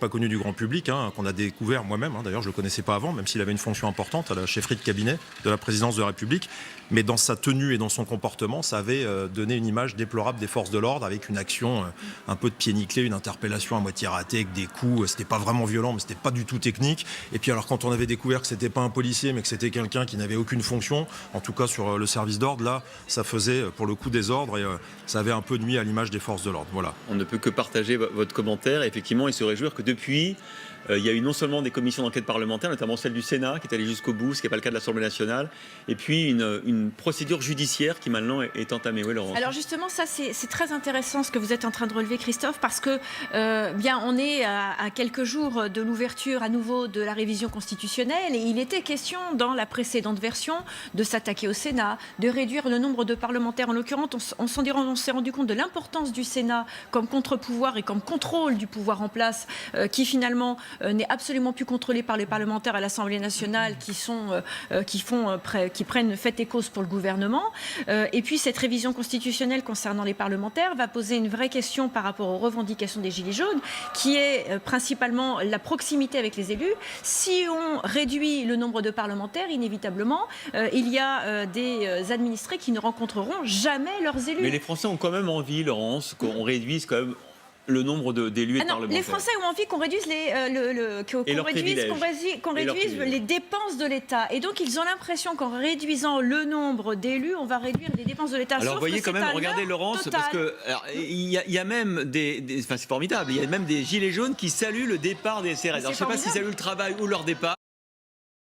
pas connu du grand public, qu'on a découvert moi-même. D'ailleurs, je ne le connaissais pas avant, même s'il avait une fonction importante à la chefferie de cabinet de la présidence de la République. Mais dans sa tenue et dans son comportement, ça avait donné une image déplorable des forces de l'ordre, avec une action un peu de pied nickelé, une interpellation à moitié ratée, avec des coups. C'était pas vraiment violent, mais c'était pas du tout technique. Et puis alors, quand on avait découvert que c'était pas un policier, mais que c'était quelqu'un qui n'avait aucune fonction, en tout cas sur le service d'ordre, là, ça faisait pour le coup désordre et ça avait un peu nuit à l'image des forces de l'ordre. Voilà. On ne peut que partager votre commentaire, effectivement, et se réjouir que depuis, il y a eu non seulement des commissions d'enquête parlementaires, notamment celle du Sénat, qui est allée jusqu'au bout, ce qui n'est pas le cas de l'Assemblée nationale, et puis une procédure judiciaire qui maintenant est entamée. Oui, Laurence. Alors justement, ça c'est très intéressant ce que vous êtes en train de relever, Christophe, parce que bien on est à quelques jours de l'ouverture à nouveau de la révision constitutionnelle, et il était question dans la précédente version de s'attaquer au Sénat, de réduire le nombre de parlementaires. En l'occurrence, on s'est rendu compte de l'importance du Sénat comme contre-pouvoir et comme contrôle du pouvoir en place, qui finalement n'est absolument plus contrôlé par les parlementaires à l'Assemblée nationale qui prennent fait et cause pour le gouvernement. Et puis cette révision constitutionnelle concernant les parlementaires va poser une vraie question par rapport aux revendications des Gilets jaunes, qui est principalement la proximité avec les élus. Si on réduit le nombre de parlementaires, inévitablement, il y a des administrés qui ne rencontreront jamais leurs élus. Mais les Français ont quand même envie, Laurence, qu'on réduise quand même le nombre d'élus et de parlementaires. Les Français ont envie qu'on réduise les dépenses de l'État. Et donc, ils ont l'impression qu'en réduisant le nombre d'élus, on va réduire les dépenses de l'État. Alors, vous voyez quand même, regardez Laurence, parce que il y a même enfin, c'est formidable, il y a même des gilets jaunes qui saluent le départ des CRS. Alors, je ne sais pas s'ils saluent le travail ou leur départ.